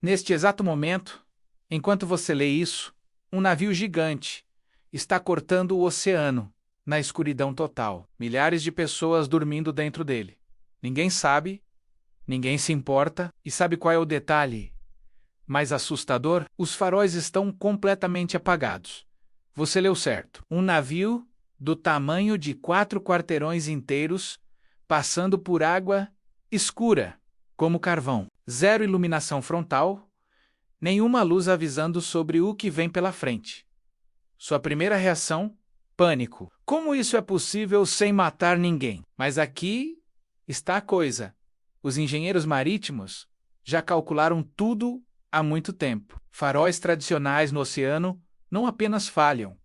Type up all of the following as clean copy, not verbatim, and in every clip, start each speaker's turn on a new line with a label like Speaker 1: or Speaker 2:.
Speaker 1: Neste exato momento, enquanto você lê isso, um navio gigante está cortando o oceano na escuridão total. Milhares de pessoas dormindo dentro dele. Ninguém sabe, ninguém se importa, e sabe qual é o detalhe mais assustador? Os faróis estão completamente apagados. Você leu certo. Um navio do tamanho de 4 quarteirões inteiros, passando por água escura, como carvão. Zero iluminação frontal, nenhuma luz avisando sobre o que vem pela frente. Sua primeira reação? Pânico. Como isso é possível sem matar ninguém? Mas aqui está a coisa. Os engenheiros marítimos já calcularam tudo há muito tempo. Faróis tradicionais no oceano não apenas falham,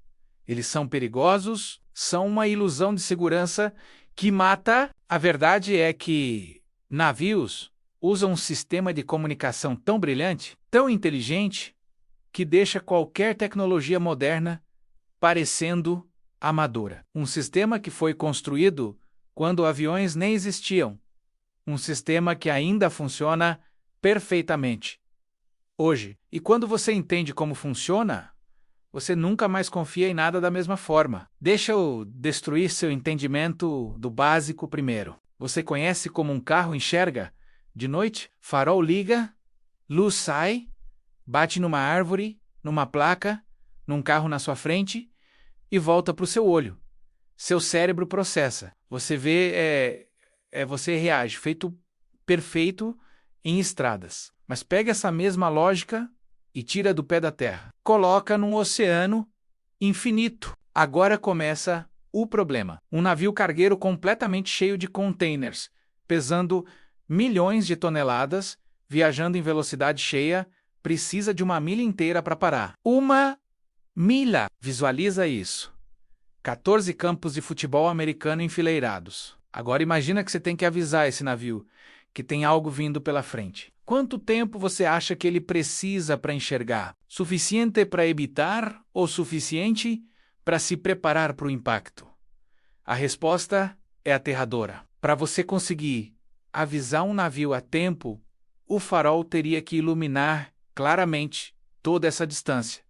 Speaker 1: eles são perigosos, são uma ilusão de segurança que mata. A verdade é que navios usam um sistema de comunicação tão brilhante, tão inteligente, que deixa qualquer tecnologia moderna parecendo amadora. Um sistema que foi construído quando aviões nem existiam. Um sistema que ainda funciona perfeitamente hoje. E quando você entende como funciona, você nunca mais confia em nada da mesma forma. Deixa eu destruir seu entendimento do básico primeiro. Você conhece como um carro enxerga? De noite, farol liga, luz sai, bate numa árvore, numa placa, num carro na sua frente e volta para o seu olho. Seu cérebro processa. Você vê, você reage, feito perfeito em estradas. Mas pega essa mesma lógica e tira do pé da terra. Coloca num oceano infinito. Agora começa o problema. Um navio cargueiro completamente cheio de containers, pesando milhões de toneladas, viajando em velocidade cheia, precisa de uma milha inteira para parar. Uma milha! Visualiza isso. 14 campos de futebol americano enfileirados. Agora imagina que você tem que avisar esse navio que tem algo vindo pela frente. Quanto tempo você acha que ele precisa para enxergar? Suficiente para evitar ou suficiente para se preparar para o impacto? A resposta é aterradora. Para você conseguir avisar um navio a tempo, o farol teria que iluminar claramente toda essa distância.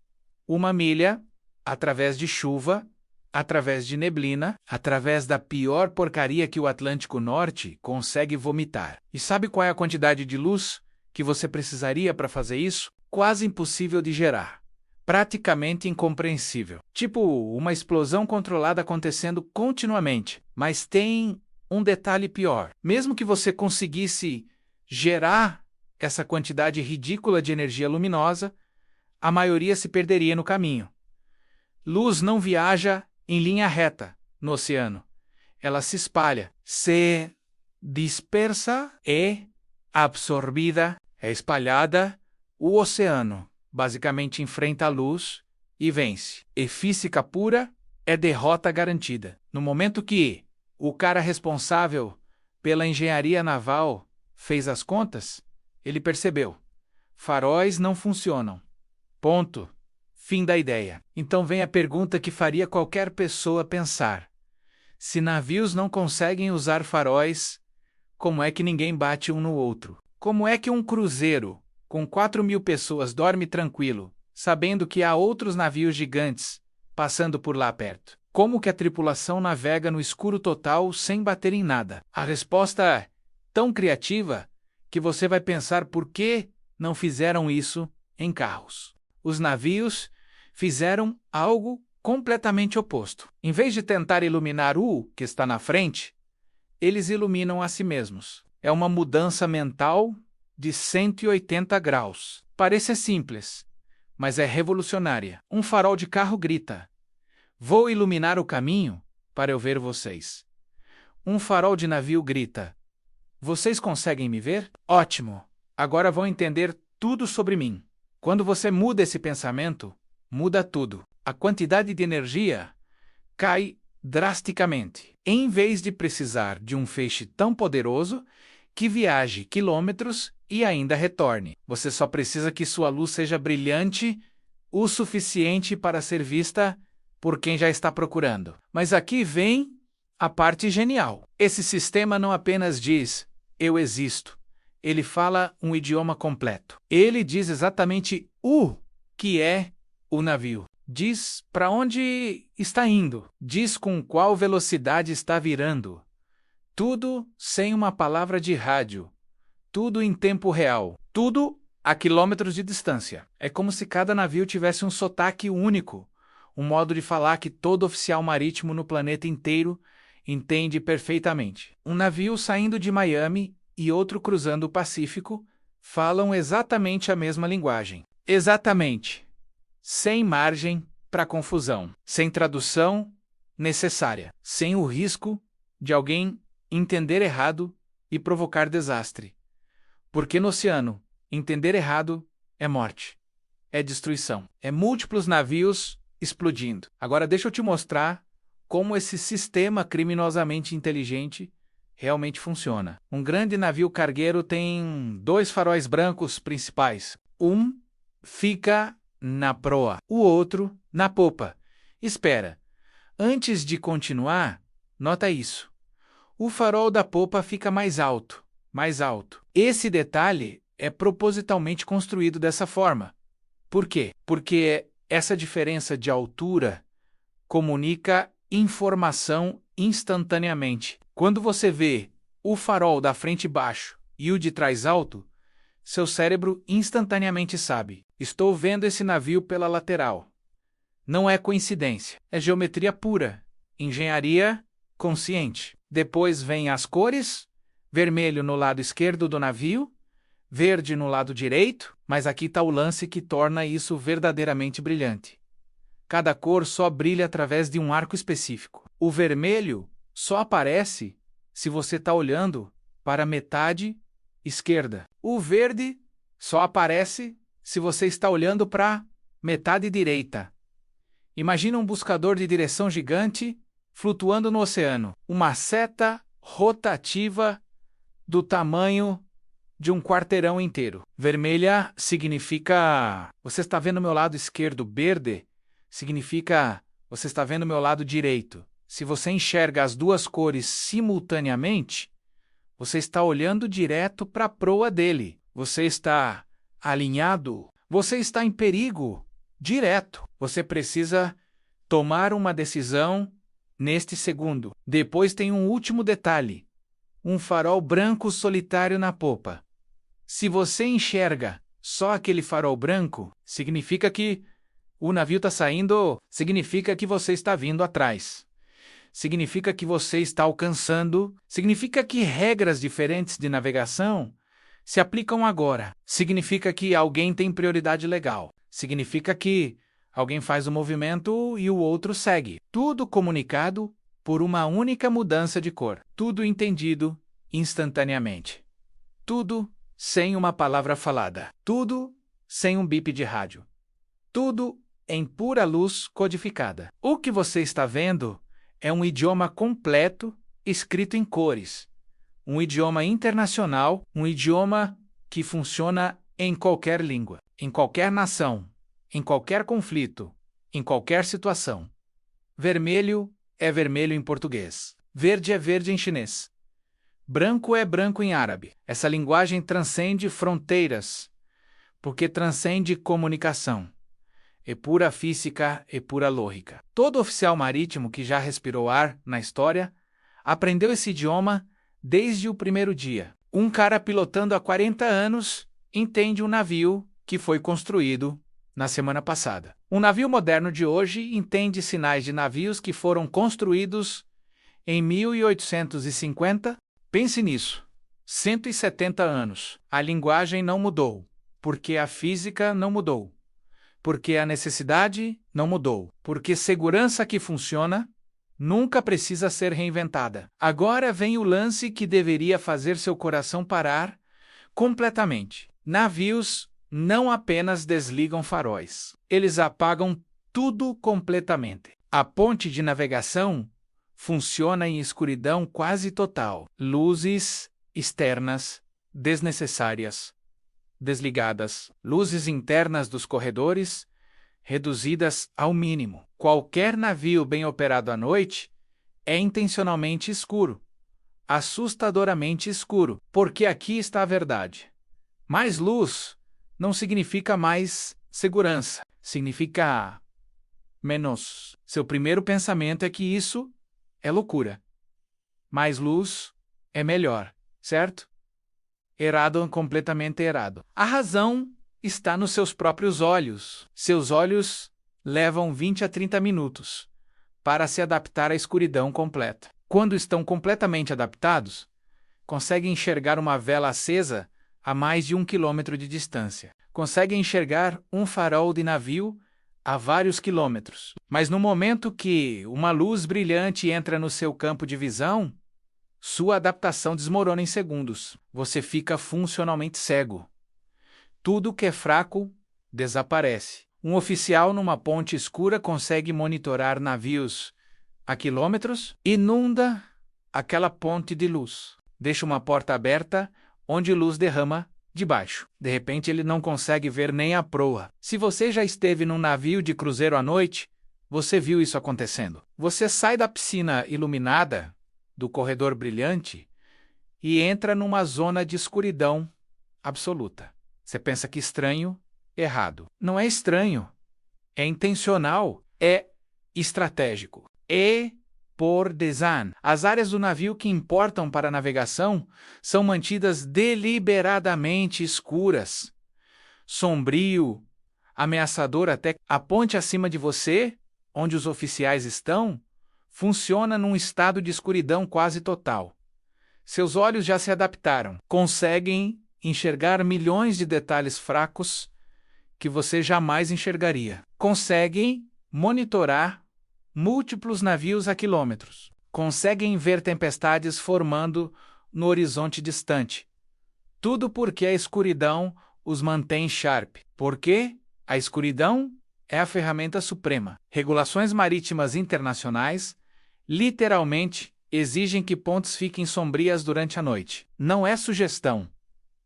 Speaker 1: Uma milha, através de chuva, através de neblina, através da pior porcaria que o Atlântico Norte consegue vomitar. E sabe qual é a quantidade de luz que você precisaria para fazer isso? Quase impossível de gerar. Praticamente incompreensível. Tipo uma explosão controlada acontecendo continuamente. Mas tem um detalhe pior. Mesmo que você conseguisse gerar essa quantidade ridícula de energia luminosa, a maioria se perderia no caminho. Luz não viaja em linha reta no oceano. Ela se espalha, se dispersa e absorvida, é espalhada. O oceano basicamente enfrenta a luz e vence. E física pura é derrota garantida. No momento que o cara responsável pela engenharia naval fez as contas, ele percebeu: faróis não funcionam. Ponto. Fim da ideia. Então vem a pergunta que faria qualquer pessoa pensar. Se navios não conseguem usar faróis, como é que ninguém bate um no outro? Como é que um cruzeiro com 4.000 pessoas dorme tranquilo, sabendo que há outros navios gigantes passando por lá perto? Como que a tripulação navega no escuro total sem bater em nada? A resposta é tão criativa que você vai pensar por que não fizeram isso em carros. Os navios fizeram algo completamente oposto. Em vez de tentar iluminar o que está na frente, eles iluminam a si mesmos. É uma mudança mental de 180 graus. Parece simples, mas é revolucionária. Um farol de carro grita: "Vou iluminar o caminho para eu ver vocês." Um farol de navio grita: "Vocês conseguem me ver? Ótimo! Agora vão entender tudo sobre mim." Quando você muda esse pensamento, muda tudo. A quantidade de energia cai drasticamente. Em vez de precisar de um feixe tão poderoso que viaje quilômetros e ainda retorne, você só precisa que sua luz seja brilhante o suficiente para ser vista por quem já está procurando. Mas aqui vem a parte genial. Esse sistema não apenas diz: "Eu existo." Ele fala um idioma completo. Ele diz exatamente o que é o navio. Diz para onde está indo. Diz com qual velocidade está virando. Tudo sem uma palavra de rádio. Tudo em tempo real. Tudo a quilômetros de distância. É como se cada navio tivesse um sotaque único, um modo de falar que todo oficial marítimo no planeta inteiro entende perfeitamente. Um navio saindo de Miami e outro cruzando o Pacífico falam exatamente a mesma linguagem. Exatamente. Sem margem para confusão. Sem tradução necessária. Sem o risco de alguém entender errado e provocar desastre. Porque no oceano, entender errado é morte, é destruição, é múltiplos navios explodindo. Agora deixa eu te mostrar como esse sistema criminosamente inteligente realmente funciona. Um grande navio cargueiro tem 2 faróis brancos principais. Um fica na proa, o outro na popa. Espera, antes de continuar, nota isso. O farol da popa fica mais alto, mais alto. Esse detalhe é propositalmente construído dessa forma. Por quê? Porque essa diferença de altura comunica informação instantaneamente. Quando você vê o farol da frente baixo e o de trás alto, seu cérebro instantaneamente sabe: estou vendo esse navio pela lateral. Não é coincidência, é geometria pura, engenharia consciente. Depois vem as cores: vermelho no lado esquerdo do navio, verde no lado direito, mas aqui está o lance que torna isso verdadeiramente brilhante. Cada cor só brilha através de um arco específico. O vermelho só aparece se você está olhando para a metade esquerda. O verde só aparece se você está olhando para a metade direita. Imagina um buscador de direção gigante flutuando no oceano. Uma seta rotativa do tamanho de um quarteirão inteiro. Vermelha significa você está vendo meu lado esquerdo. Verde significa você está vendo meu lado direito. Se você enxerga as duas cores simultaneamente, você está olhando direto para a proa dele. Você está alinhado. Você está em perigo direto. Você precisa tomar uma decisão neste segundo. Depois tem um último detalhe: um farol branco solitário na popa. Se você enxerga só aquele farol branco, significa que o navio está saindo, significa que você está vindo atrás. Significa que você está alcançando, significa que regras diferentes de navegação se aplicam agora. Significa que alguém tem prioridade legal. Significa que alguém faz o movimento e o outro segue. Tudo comunicado por uma única mudança de cor. Tudo entendido instantaneamente. Tudo sem uma palavra falada. Tudo sem um bip de rádio. Tudo em pura luz codificada. O que você está vendo é um idioma completo escrito em cores. Um idioma internacional, um idioma que funciona em qualquer língua, em qualquer nação, em qualquer conflito, em qualquer situação. Vermelho é vermelho em português. Verde é verde em chinês. Branco é branco em árabe. Essa linguagem transcende fronteiras, porque transcende comunicação. É pura física e pura lógica. Todo oficial marítimo que já respirou ar na história aprendeu esse idioma desde o primeiro dia. Um cara pilotando há 40 anos entende um navio que foi construído na semana passada. Um navio moderno de hoje entende sinais de navios que foram construídos em 1850. Pense nisso. 170 anos. A linguagem não mudou, porque a física não mudou. Porque a necessidade não mudou. Porque segurança que funciona nunca precisa ser reinventada. Agora vem o lance que deveria fazer seu coração parar completamente. Navios não apenas desligam faróis. Eles apagam tudo completamente. A ponte de navegação funciona em escuridão quase total. Luzes externas desnecessárias desligadas, luzes internas dos corredores reduzidas ao mínimo. Qualquer navio bem operado à noite é intencionalmente escuro, assustadoramente escuro. Porque aqui está a verdade. Mais luz não significa mais segurança. Significa menos. Seu primeiro pensamento é que isso é loucura. Mais luz é melhor, certo? Errado, completamente errado. A razão está nos seus próprios olhos. Seus olhos levam 20 a 30 minutos para se adaptar à escuridão completa. Quando estão completamente adaptados, conseguem enxergar uma vela acesa a mais de 1 quilômetro de distância. Conseguem enxergar um farol de navio a vários quilômetros. Mas no momento que uma luz brilhante entra no seu campo de visão, sua adaptação desmorona em segundos. Você fica funcionalmente cego. Tudo que é fraco desaparece. Um oficial numa ponte escura consegue monitorar navios a quilômetros, inunda aquela ponte de luz. Deixa uma porta aberta onde luz derrama de baixo. De repente ele não consegue ver nem a proa. Se você já esteve num navio de cruzeiro à noite, você viu isso acontecendo. Você sai da piscina iluminada, do corredor brilhante, e entra numa zona de escuridão absoluta. Você pensa que estranho, errado. Não é estranho. É intencional. É estratégico. É por design. As áreas do navio que importam para a navegação são mantidas deliberadamente escuras. Sombrio, ameaçador até a ponte acima de você, onde os oficiais estão, funciona num estado de escuridão quase total. Seus olhos já se adaptaram. Conseguem enxergar milhões de detalhes fracos que você jamais enxergaria. Conseguem monitorar múltiplos navios a quilômetros. Conseguem ver tempestades formando no horizonte distante. Tudo porque a escuridão os mantém sharp. Porque a escuridão é a ferramenta suprema. Regulações marítimas internacionais literalmente exigem que pontes fiquem sombrias durante a noite. Não é sugestão.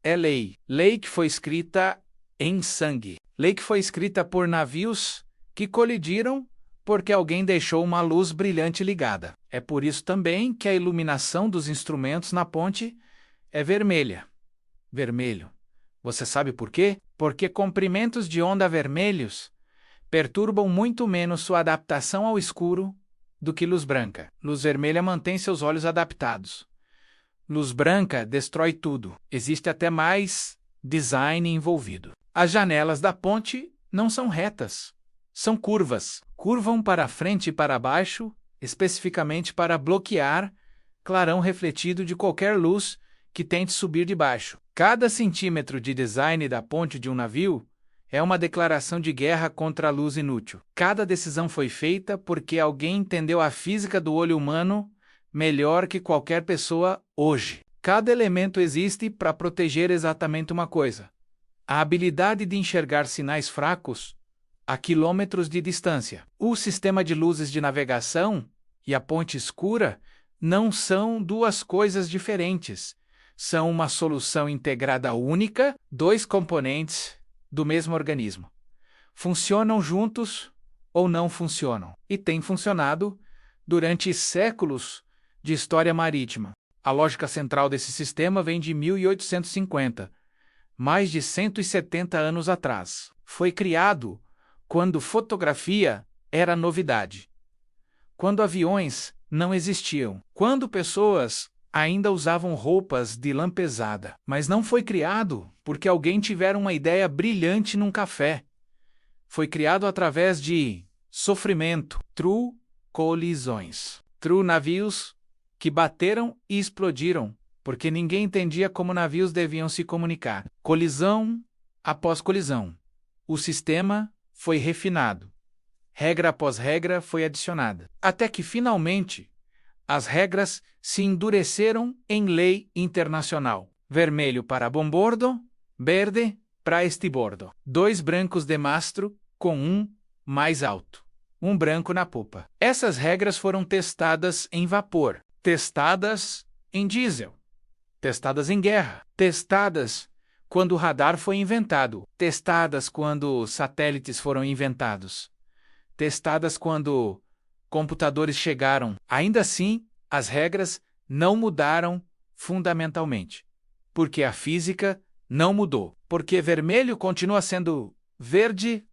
Speaker 1: É lei. Lei que foi escrita em sangue. Lei que foi escrita por navios que colidiram porque alguém deixou uma luz brilhante ligada. É por isso também que a iluminação dos instrumentos na ponte é vermelha. Vermelho. Você sabe por quê? Porque comprimentos de onda vermelhos perturbam muito menos sua adaptação ao escuro do que luz branca. Luz vermelha mantém seus olhos adaptados. Luz branca destrói tudo. Existe até mais design envolvido. As janelas da ponte não são retas. São curvas. Curvam para frente e para baixo, especificamente para bloquear clarão refletido de qualquer luz que tente subir de baixo. Cada centímetro de design da ponte de um navio é uma declaração de guerra contra a luz inútil. Cada decisão foi feita porque alguém entendeu a física do olho humano melhor que qualquer pessoa hoje. Cada elemento existe para proteger exatamente uma coisa: a habilidade de enxergar sinais fracos a quilômetros de distância. O sistema de luzes de navegação e a ponte escura não são duas coisas diferentes. São uma solução integrada única, dois componentes do mesmo organismo. Funcionam juntos ou não funcionam. E tem funcionado durante séculos de história marítima. A lógica central desse sistema vem de 1850, mais de 170 anos atrás. Foi criado quando fotografia era novidade, quando aviões não existiam, quando pessoas ainda usavam roupas de lã pesada. Mas não foi criado porque alguém tivera uma ideia brilhante num café. Foi criado através de sofrimento, true colisões, true navios que bateram e explodiram, porque ninguém entendia como navios deviam se comunicar. Colisão após colisão. O sistema foi refinado. Regra após regra foi adicionada. Até que, finalmente, as regras se endureceram em lei internacional. Vermelho para bombordo, verde para estibordo. 2 brancos de mastro com um mais alto. Um branco na popa. Essas regras foram testadas em vapor, testadas em diesel, testadas em guerra, testadas quando o radar foi inventado, testadas quando satélites foram inventados, testadas quando computadores chegaram. Ainda assim, as regras não mudaram fundamentalmente. Porque a física não mudou. Porque vermelho continua sendo verde,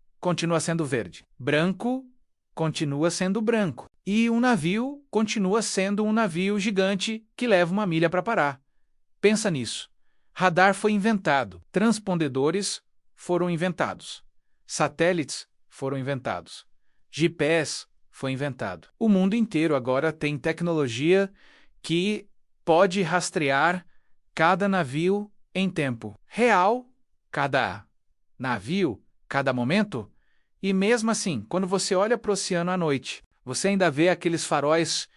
Speaker 1: branco continua sendo branco. E um navio continua sendo um navio gigante que leva uma milha para parar. Pensa nisso. Radar foi inventado, transpondedores foram inventados, satélites foram inventados, GPS foi inventado. O mundo inteiro agora tem tecnologia que pode rastrear cada navio em tempo real, cada navio, cada momento. E mesmo assim, quando você olha para o oceano à noite, você ainda vê aqueles faróis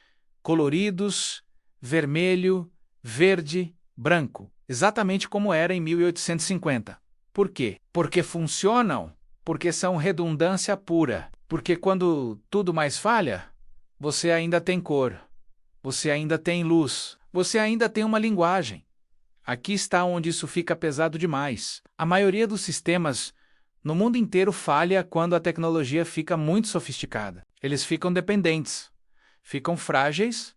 Speaker 1: coloridos, vermelho, verde, branco, exatamente como era em 1850. Por quê? Porque funcionam, porque são redundância pura. Porque quando tudo mais falha, você ainda tem cor, você ainda tem luz, você ainda tem uma linguagem. Aqui está onde isso fica pesado demais. A maioria dos sistemas no mundo inteiro falha quando a tecnologia fica muito sofisticada. Eles ficam dependentes, ficam frágeis,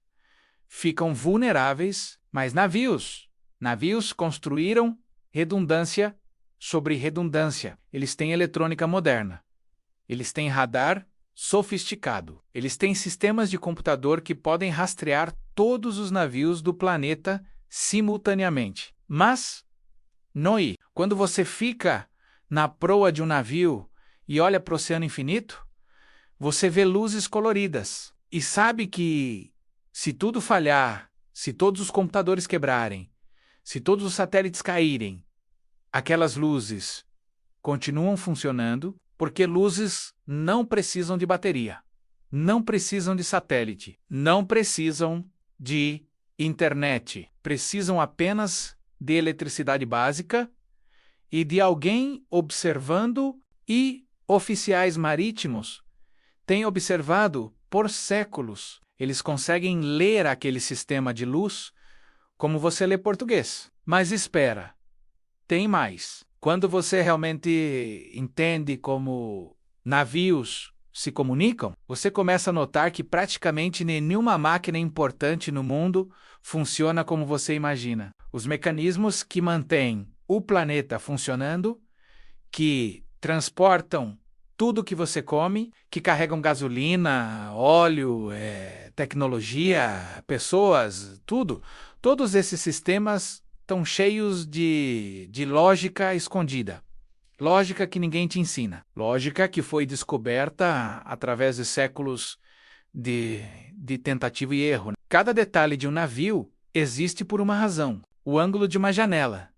Speaker 1: ficam vulneráveis, mas navios construíram redundância sobre redundância. Eles têm eletrônica moderna. Eles têm radar sofisticado. Eles têm sistemas de computador que podem rastrear todos os navios do planeta simultaneamente. Mas, quando você fica na proa de um navio e olha para o oceano infinito, você vê luzes coloridas. E sabe que, se tudo falhar, se todos os computadores quebrarem, se todos os satélites caírem, aquelas luzes continuam funcionando, porque luzes não precisam de bateria, não precisam de satélite, não precisam de internet, precisam apenas de eletricidade básica e de alguém observando, e oficiais marítimos têm observado por séculos. Eles conseguem ler aquele sistema de luz como você lê português. Mas espera, tem mais. Quando você realmente entende como navios se comunicam, você começa a notar que praticamente nenhuma máquina importante no mundo funciona como você imagina. Os mecanismos que mantêm o planeta funcionando, que transportam tudo que você come, que carregam gasolina, óleo, tecnologia, pessoas, tudo. Todos esses sistemas estão cheios de lógica escondida. Lógica que ninguém te ensina. Lógica que foi descoberta através de séculos de tentativa e erro. Cada detalhe de um navio existe por uma razão. O ângulo de uma janela,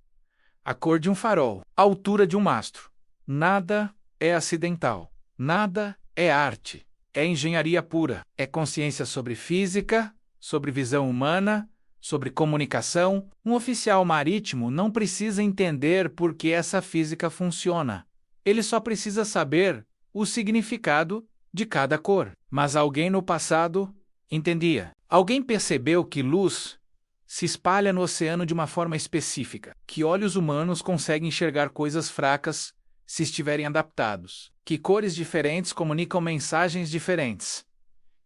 Speaker 1: a cor de um farol, a altura de um mastro. Nada é acidental. Nada é arte. É engenharia pura. É consciência sobre física, sobre visão humana, sobre comunicação. Um oficial marítimo não precisa entender por que essa física funciona. Ele só precisa saber o significado de cada cor. Mas alguém no passado entendia. Alguém percebeu que luz se espalha no oceano de uma forma específica, que olhos humanos conseguem enxergar coisas fracas se estiverem adaptados, que cores diferentes comunicam mensagens diferentes,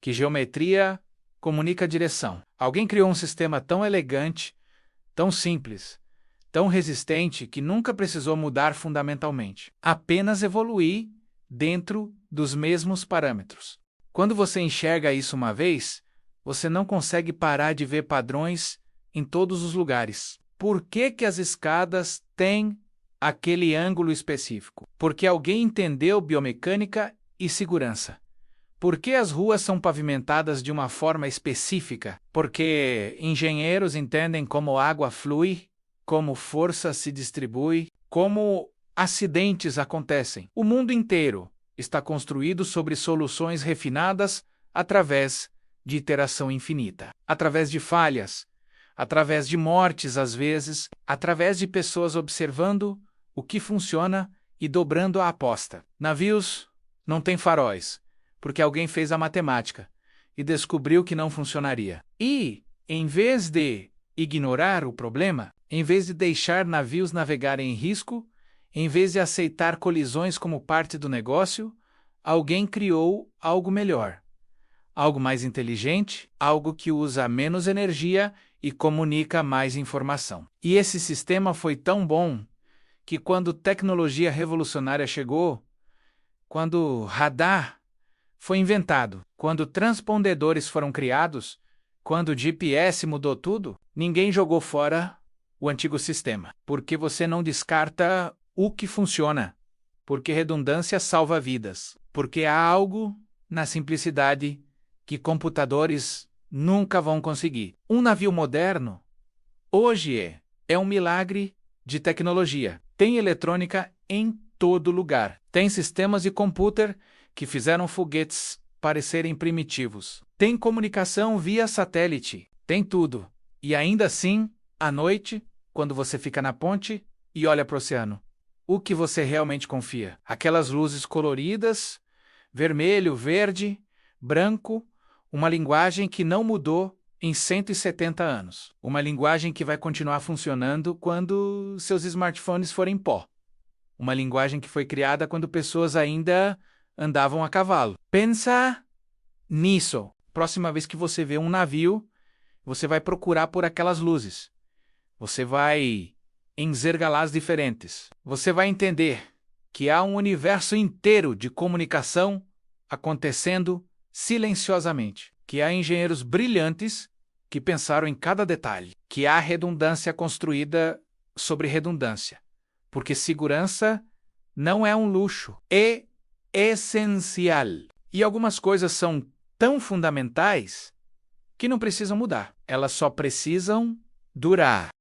Speaker 1: que geometria comunica direção. Alguém criou um sistema tão elegante, tão simples, tão resistente que nunca precisou mudar fundamentalmente, apenas evoluir dentro dos mesmos parâmetros. Quando você enxerga isso uma vez, você não consegue parar de ver padrões em todos os lugares. Por que as escadas têm aquele ângulo específico? Porque alguém entendeu biomecânica e segurança. Por que as ruas são pavimentadas de uma forma específica? Porque engenheiros entendem como água flui, como força se distribui, como acidentes acontecem. O mundo inteiro está construído sobre soluções refinadas através de iteração infinita, através de falhas, através de mortes às vezes, através de pessoas observando o que funciona e dobrando a aposta. Navios não têm faróis, porque alguém fez a matemática e descobriu que não funcionaria. E, em vez de ignorar o problema, em vez de deixar navios navegarem em risco, em vez de aceitar colisões como parte do negócio, alguém criou algo melhor. Algo mais inteligente, algo que usa menos energia e comunica mais informação. E esse sistema foi tão bom que quando tecnologia revolucionária chegou, quando radar foi inventado, quando transpondedores foram criados, quando o GPS mudou tudo, ninguém jogou fora o antigo sistema, porque você não descarta o que funciona, porque redundância salva vidas, porque há algo na simplicidade que computadores nunca vão conseguir. Um navio moderno, hoje é um milagre de tecnologia. Tem eletrônica em todo lugar. Tem sistemas de computador que fizeram foguetes parecerem primitivos. Tem comunicação via satélite. Tem tudo. E ainda assim, à noite, quando você fica na ponte e olha para o oceano, o que você realmente confia? Aquelas luzes coloridas, vermelho, verde, branco, uma linguagem que não mudou em 170 anos. Uma linguagem que vai continuar funcionando quando seus smartphones forem pó. Uma linguagem que foi criada quando pessoas ainda andavam a cavalo. Pensa nisso. Próxima vez que você vê um navio, você vai procurar por aquelas luzes. Você vai enxergá-las diferentes. Você vai entender que há um universo inteiro de comunicação acontecendo silenciosamente. Que há engenheiros brilhantes que pensaram em cada detalhe. Que há redundância construída sobre redundância. Porque segurança não é um luxo, é essencial. E algumas coisas são tão fundamentais que não precisam mudar. Elas só precisam durar.